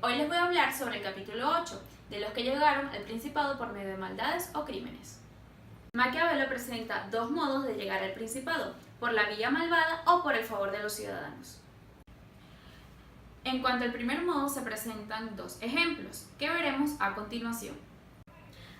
Hoy les voy a hablar sobre el capítulo 8, de los que llegaron al principado por medio de maldades o crímenes. Maquiavelo presenta dos modos de llegar al principado, por la vía malvada o por el favor de los ciudadanos. En cuanto al primer modo se presentan dos ejemplos, que veremos a continuación.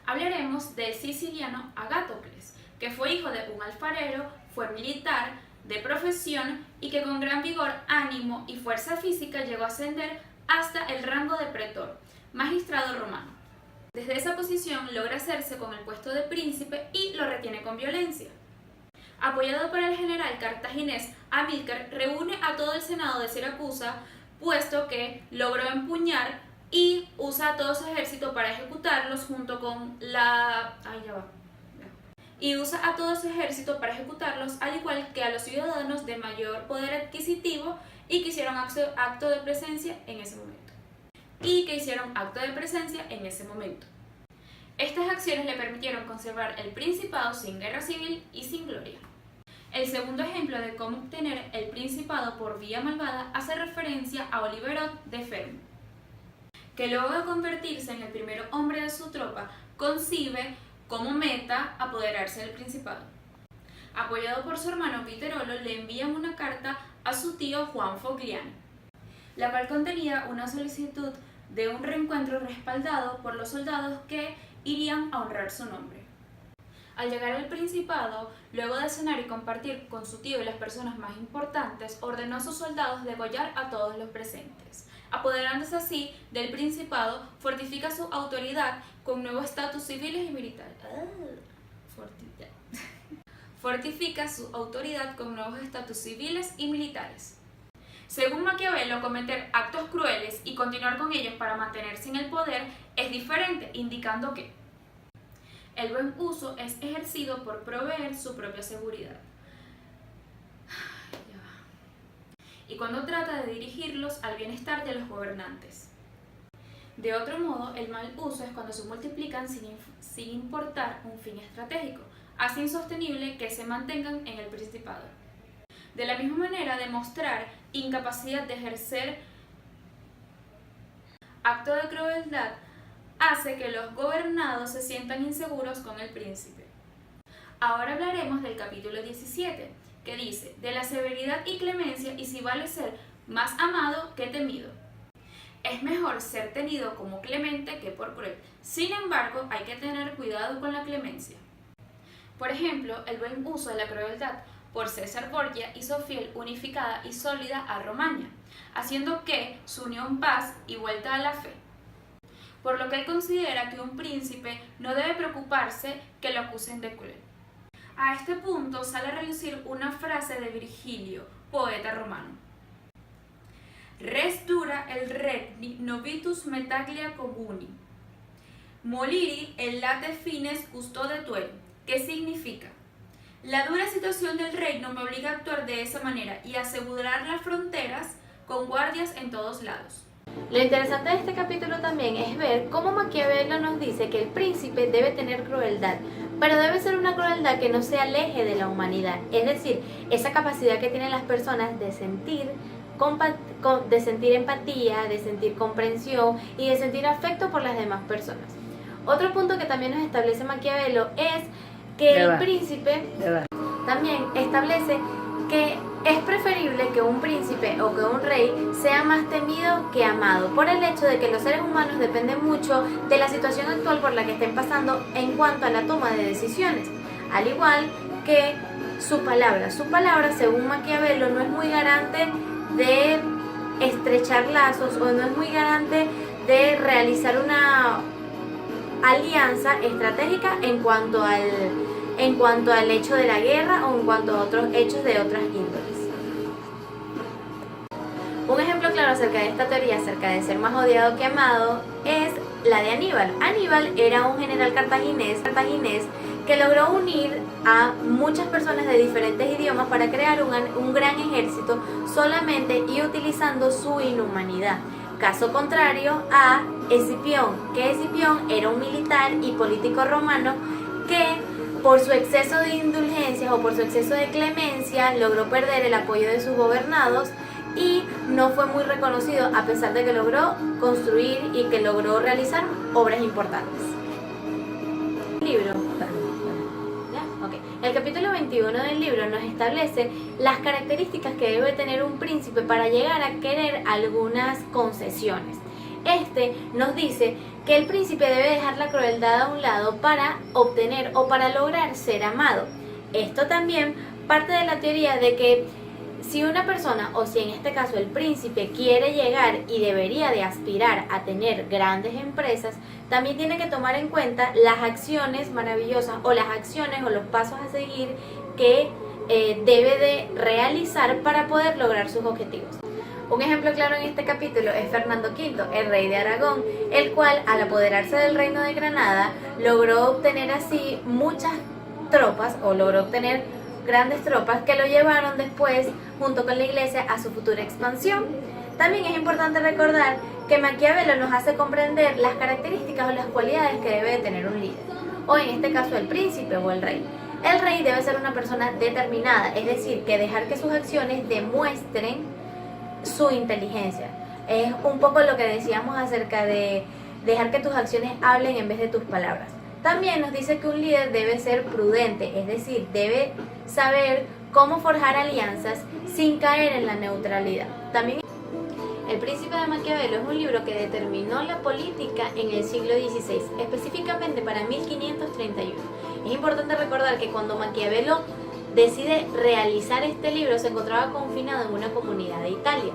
Hablaremos del siciliano Agatocles, que fue hijo de un alfarero, fue militar de profesión y que con gran vigor, ánimo y fuerza física llegó a ascender hasta el rango de pretor, magistrado romano. Desde esa posición logra hacerse con el puesto de príncipe y lo retiene con violencia. Apoyado por el general cartaginés Amílcar, reúne a todo el senado de Siracusa, puesto que logró empuñar y usa a todo su ejército para ejecutarlos junto con al igual que a los ciudadanos de mayor poder adquisitivo y que hicieron acto de presencia en ese momento. Estas acciones le permitieron conservar el principado sin guerra civil y sin gloria. El segundo ejemplo de cómo obtener el principado por vía malvada hace referencia a Oliverot de Fermo, que luego de convertirse en el primer hombre de su tropa, concibe como meta apoderarse del principado. Apoyado por su hermano Viterolo, le envían una carta a su tío Juan Fogliani, la cual contenía una solicitud de un reencuentro respaldado por los soldados que irían a honrar su nombre. Al llegar al principado, luego de cenar y compartir con su tío y las personas más importantes, ordenó a sus soldados degollar a todos los presentes. Apoderándose así del principado, fortifica su autoridad con nuevos estatus civiles y militares. Según Maquiavelo, cometer actos crueles y continuar con ellos para mantenerse en el poder es diferente, indicando que el buen uso es ejercido por proveer su propia seguridad. Y cuando trata de dirigirlos al bienestar de los gobernantes. De otro modo, el mal uso es cuando se multiplican sin importar un fin estratégico, hace insostenible que se mantengan en el principado. De la misma manera, demostrar incapacidad de ejercer acto de crueldad hace que los gobernados se sientan inseguros con el príncipe. Ahora hablaremos del capítulo 17, que dice, de la severidad y clemencia y si vale ser más amado que temido. Es mejor ser tenido como clemente que por cruel. Sin embargo, hay que tener cuidado con la clemencia. Por ejemplo, el buen uso de la crueldad por César Borgia hizo fiel, unificada y sólida a Romaña, haciendo que su unión paz y vuelta a la fe. Por lo que él considera que un príncipe no debe preocuparse que lo acusen de cruel. A este punto sale a relucir una frase de Virgilio, poeta romano. Res dura el regni novitus metaglia comuni, moliri el late fines custode tuel, que significa: la dura situación del reino me obliga a actuar de esa manera y a asegurar las fronteras con guardias en todos lados. Lo interesante de este capítulo también es ver cómo Maquiavelo nos dice que el príncipe debe tener crueldad, pero debe ser una crueldad que no se aleje de la humanidad, es decir, esa capacidad que tienen las personas de sentir empatía, de sentir comprensión y de sentir afecto por las demás personas. Otro punto que también nos establece Maquiavelo es que el príncipe también establece que es preferible que un príncipe o que un rey sea más temido que amado, por el hecho de que los seres humanos dependen mucho de la situación actual por la que estén pasando en cuanto a la toma de decisiones, al igual que su palabra, según Maquiavelo, no es muy garante de estrechar lazos o no es muy garante de realizar una alianza estratégica en cuanto al hecho de la guerra o en cuanto a otros hechos de otras índoles. Un ejemplo claro acerca de esta teoría, acerca de ser más odiado que amado, es la de Aníbal. Aníbal era un general cartaginés que logró unir a muchas personas de diferentes idiomas para crear un gran ejército solamente y utilizando su inhumanidad. Caso contrario a Escipión, que Escipión era un militar y político romano que por su exceso de indulgencias o por su exceso de clemencia logró perder el apoyo de sus gobernados, y no fue muy reconocido a pesar de que logró construir y que logró realizar obras importantes. Libro. Okay. El capítulo 21 del libro nos establece las características que debe tener un príncipe para llegar a querer algunas concesiones. Este nos dice que el príncipe debe dejar la crueldad a un lado para obtener o para lograr ser amado. Esto también parte de la teoría de que si una persona, o si en este caso el príncipe, quiere llegar y debería de aspirar a tener grandes empresas, también tiene que tomar en cuenta las acciones maravillosas o las acciones o los pasos a seguir que debe de realizar para poder lograr sus objetivos. Un ejemplo claro en este capítulo es Fernando V, el rey de Aragón, el cual al apoderarse del reino de Granada logró obtener así muchas tropas o logró obtener grandes tropas que lo llevaron después, junto con la iglesia, a su futura expansión. También es importante recordar que Maquiavelo nos hace comprender las características o las cualidades que debe de tener un líder, o en este caso el príncipe o el rey. El rey debe ser una persona determinada, es decir, que dejar que sus acciones demuestren su inteligencia. Es un poco lo que decíamos acerca de dejar que tus acciones hablen en vez de tus palabras. También nos dice que un líder debe ser prudente, es decir, debe saber cómo forjar alianzas sin caer en la neutralidad. También El Príncipe de Maquiavelo es un libro que determinó la política en el siglo XVI, específicamente para 1531. Es importante recordar que cuando Maquiavelo decide realizar este libro se encontraba confinado en una comunidad de Italia.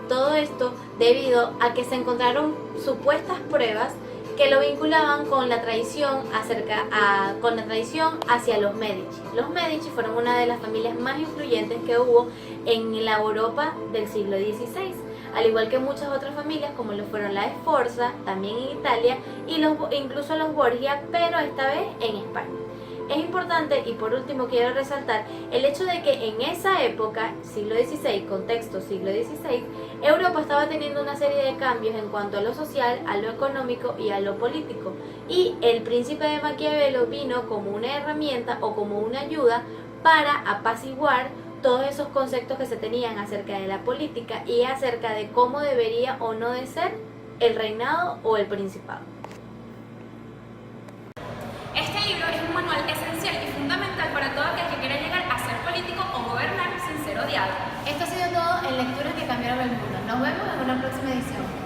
Todo esto debido a que se encontraron supuestas pruebas que lo vinculaban con la traición hacia los Medici. Los Medici fueron una de las familias más influyentes que hubo en la Europa del siglo XVI, al igual que muchas otras familias como lo fueron la Sforza, también en Italia, y incluso los Borgia, pero esta vez en España. Es importante, y por último quiero resaltar, el hecho de que en esa época, siglo XVI, contexto siglo XVI, Europa estaba teniendo una serie de cambios en cuanto a lo social, a lo económico y a lo político. Y el Príncipe de Maquiavelo vino como una herramienta o como una ayuda para apaciguar todos esos conceptos que se tenían acerca de la política y acerca de cómo debería o no de ser el reinado o el principado. Este libro es un manual esencial y fundamental para todo aquel que quiera llegar a ser político o gobernar sin ser odiado. Esto ha sido todo en Lecturas que Cambiaron el Mundo. Nos vemos en una próxima edición.